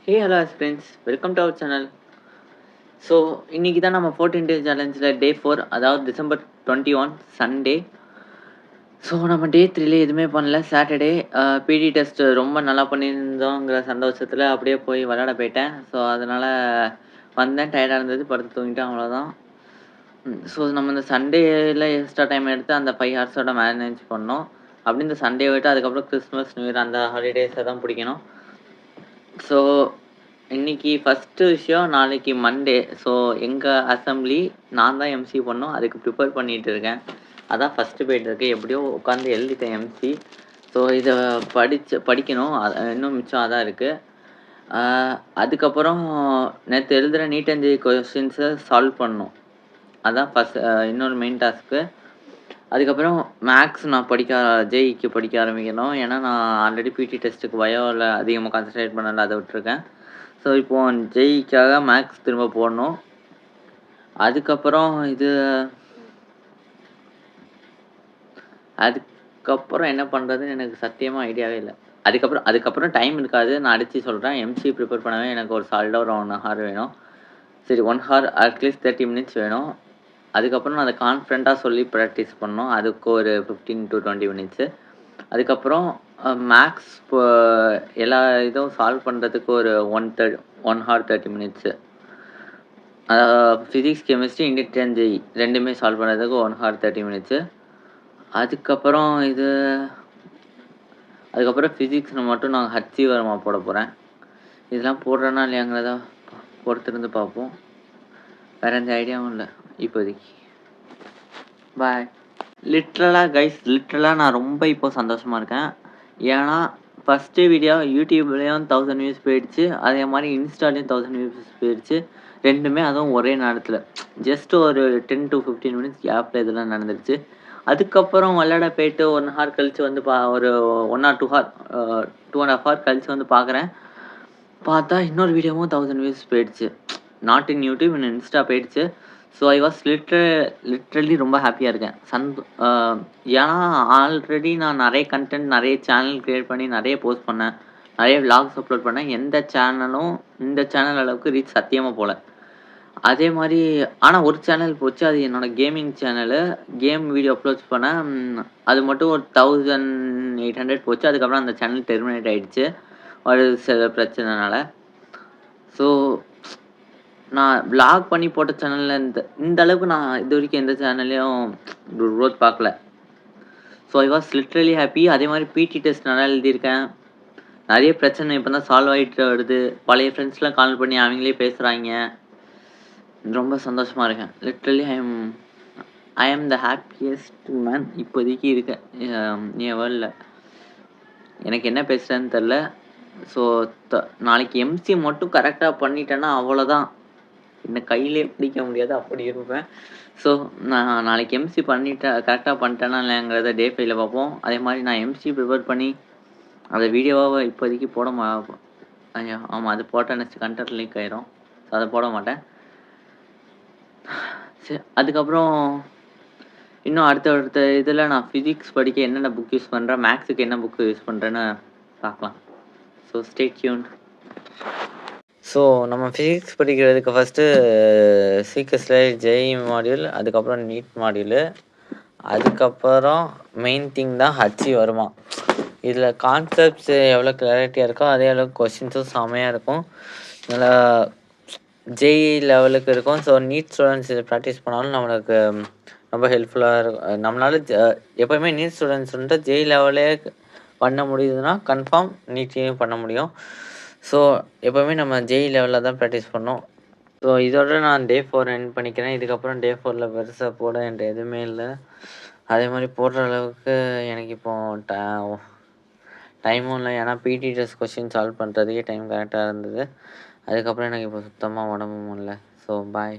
Hey hello friends, welcome to our channel. So இன்னைக்கு தான் நம்ம 14 டேஸ் சேலஞ்சில் டே 4, அதாவது டிசம்பர் 21 சண்டே. ஸோ நம்ம டே 3ல எதுவுமே பண்ணல. சாட்டர்டே பிடி டெஸ்ட் ரொம்ப நல்லா பண்ணியிருந்தோங்கிற சந்தோஷத்தில் அப்படியே போய் விளையாட போயிட்டேன். ஸோ அதனால் வந்தேன், டயர்டாக இருந்தது, படுத்து தூங்கிட்டேன், அவ்வளோதான். ஸோ நம்ம இந்த சண்டேயில் எக்ஸ்ட்ரா டைம் எடுத்து அந்த 5 ஹவர்ஸோட மேனேஜ் பண்ணோம். அப்படி இந்த சண்டே விட்டு அதுக்கப்புறம் கிறிஸ்மஸ், நியூ இயர் அந்த ஹாலிடேஸை தான் பிடிக்கணும். ஸோ இன்னைக்கு ஃபஸ்ட்டு விஷயம், நாளைக்கு மண்டே. ஸோ எங்கள் அசெம்பிளி நான் தான் எம்சி பண்ணோம். அதுக்கு ப்ரிப்பேர் பண்ணிகிட்டு இருக்கேன். அதான் ஃபஸ்ட்டு போயிட்டுருக்கு. எப்படியோ உட்காந்து எழுதிட்டேன் எம்சி. ஸோ இதை படிக்கணும். இன்னும் மிச்சம் அதான் இருக்குது. அதுக்கப்புறம் நேற்று எழுதுகிற நீட் அண்ட் ஜேஇ கொஸ்டின்ஸை சால்வ் பண்ணணும். அதான் இன்னொரு மெயின் டாஸ்க்கு. அதுக்கப்புறம் மேக்ஸ் நான் ஜேஇக்கு படிக்க ஆரம்பிக்கணும். ஏன்னா நான் ஆல்ரெடி பிடி டெஸ்ட்டுக்கு பயோவில் அதிகமாக கான்சன்ட்ரேட் பண்ணல, அதை விட்டுருக்கேன். ஸோ இப்போது ஜேஇக்காக மேக்ஸ் திரும்ப போடணும். அதுக்கப்புறம் அதுக்கப்புறம் என்ன பண்ணுறதுன்னு எனக்கு சத்தியமாக ஐடியாவே இல்லை. அதுக்கப்புறம் டைம் இருக்காது. நான் அடித்து சொல்கிறேன். எம்சி ப்ரிப்பேர் பண்ணவே எனக்கு ஒரு சாலிடாக ஒரு 1 ஹவர் வேணும். சரி, 1 ஹவர் அட்லீஸ்ட் 30 மினிட்ஸ் வேணும். அதுக்கப்புறம் நான் அதை கான்ஃபிடண்ட்டாக சொல்லி ப்ராக்டிஸ் பண்ணோம். அதுக்கு ஒரு 15 to 20 மினிட்ஸு. அதுக்கப்புறம் மேக்ஸ் எல்லா இதுவும் சால்வ் பண்ணுறதுக்கு ஒரு 1 hour 30 minutes. Physics, chemistry, Indian JEE ரெண்டுமே சால்வ் பண்ணுறதுக்கு 1 ஹவர் 30 மினிட்ஸு. அதுக்கப்புறம் ஃபிசிக்ஸில் மட்டும் நான் ஹச்சி வர்மா போட போகிறேன். இதெல்லாம் போடுறேன்னா இல்லையாங்கிறத பொறுத்திருந்து பார்ப்போம். வேறு எந்த ஐடியாவும் இல்லை இப்போதைக்கு. பாய். லிட்ரலாக நான் ரொம்ப இப்போ சந்தோஷமாக இருக்கேன். ஏன்னா ஃபஸ்ட்டு வீடியோ யூடியூப்லேயும் 1000 வியூஸ் போயிடுச்சு. அதே மாதிரி இன்ஸ்டாலேயும் 1000 வியூஸ் போயிடுச்சு. ரெண்டுமே அதுவும் ஒரே நேரத்தில். ஜஸ்ட் ஒரு 10 to 15 மினிட்ஸ் கேப்பில் இதெல்லாம் நடந்துருச்சு. அதுக்கப்புறம் விளையாட போயிட்டு 1 ஹவர் கழித்து வந்து ஒரு 1 or 2 ஹவர் 2.5 ஹவர் கழித்து வந்து பார்க்குறேன். பார்த்தா இன்னொரு வீடியோவும் 1000 வியூஸ் போயிடுச்சு. Not in YouTube, in Insta போயிடுச்சு. ஸோ ஐ வாஸ் லிட்ரலி ரொம்ப ஹாப்பியாக இருக்கேன். ஏன்னா ஆல்ரெடி நான் நிறைய கண்டென்ட், நிறைய சேனல் க்ரியேட் பண்ணி நிறைய போஸ்ட் பண்ணேன், நிறைய விலாக்ஸ் அப்லோட் பண்ணேன். எந்த சேனலும் இந்த சேனல் அளவுக்கு ரீச் சத்தியமாக போகல. அதே மாதிரி ஆனால் ஒரு சேனல் போச்சு. அது என்னோடய gaming channel. Game video upload பண்ணேன். அது மட்டும் ஒரு 1800 போச்சு. அதுக்கப்புறம் அந்த சேனல் டெர்மினேட் ஆகிடுச்சு ஒரு சில பிரச்சனைனால. ஸோ நான் விளாக் பண்ணி போட்ட சேனலில் இந்த அளவுக்கு நான் இது வரைக்கும் எந்த சேனல்லையும் க்ரோத் பார்க்கல. So I was literally happy. அதே மாதிரி பிடி டெஸ்ட் நல்லா எழுதியிருக்கேன். நிறைய பிரச்சனை இப்போ தான் சால்வ் ஆகிட்டு வருது. பழைய ஃப்ரெண்ட்ஸ்லாம் கால் பண்ணி அவங்களே பேசுகிறாங்க. ரொம்ப சந்தோஷமாக இருக்கேன். லிட்ரலி ஐ ஆம் த ஹாப்பியஸ்ட் மேன் இப்போதைக்கு இருக்கேன் என் வேர்ல்டில். எனக்கு என்ன பேசுகிறேன்னு தெரில. ஸோ நாளைக்கு எம்சி மட்டும் கரெக்டாக பண்ணிட்டேன்னா அவ்வளோதான். என்னை கையிலே பிடிக்க முடியாது, அப்படி இருப்பேன். ஸோ நான் நாளைக்கு எம்சி கரெக்டாக பண்ணிட்டேன்னா இல்லைங்கிறத டே 5ல பார்ப்போம். அதே மாதிரி நான் எம்சி ப்ரிப்பேர் பண்ணி அதை வீடியோவாக இப்போதைக்கு ஐயா ஆமாம், அது போட்டால் நெக்ஸ்ட் கண்டென்ட் லீக் ஆயிரும். ஸோ அதை போட மாட்டேன். சரி, அதுக்கப்புறம் இன்னும் அடுத்த இதில் நான் ஃபிசிக்ஸ் படிக்க என்னென்ன புக் யூஸ் பண்ணுறேன், மேக்ஸுக்கு என்ன புக்கு யூஸ் பண்ணுறேன்னு பார்க்கலாம். So stay tuned. ஸோ நம்ம ஃபிசிக்ஸ் படிக்கிறதுக்கு ஃபஸ்ட்டு சிகஸில் ஜேஇ மாடியூல், அதுக்கப்புறம் நீட் மாடியூலு, அதுக்கப்புறம் மெயின் திங் தான் ஹச்சி வருமா. இதில் கான்செப்ட்ஸ் எவ்வளோ கிளாரிட்டியாக இருக்கோ அதே அளவுக்கு கொஷின்ஸும் செமையாக இருக்கும். நல்லா ஜேஇ லெவலுக்கு இருக்கும். ஸோ நீட் ஸ்டூடெண்ட்ஸ் இதை ப்ராக்டிஸ் பண்ணாலும் நம்மளுக்கு ரொம்ப ஹெல்ப்ஃபுல்லாக இருக்கும். நம்மளால் எப்போயுமே நீட் ஸ்டூடெண்ட்ஸ் வந்துட்டு ஜேஇ லெவலே பண்ண முடியுதுன்னா கன்ஃபார்ம் நீட்லேயும் பண்ண முடியும். ஸோ எப்போவுமே நம்ம ஜேஇ லெவலில் தான் ப்ராக்டிஸ் பண்ணோம். ஸோ இதோட நான் டே 4 எண்ட் பண்ணிக்கிறேன். இதுக்கப்புறம் டே 4ல் பெருசாக போட என்கிட்ட எதுவுமே இல்லை. அதே மாதிரி போடுற அளவுக்கு எனக்கு இப்போது டைமும் இல்லை. ஏன்னா பிடி டெஸ்ட் கொஸ்டின் சால்வ் பண்ணுறதுக்கே டைம் கரெக்டாக இருந்தது. அதுக்கப்புறம் எனக்கு இப்போ சுத்தமாக உடம்பும் இல்லை. So bye.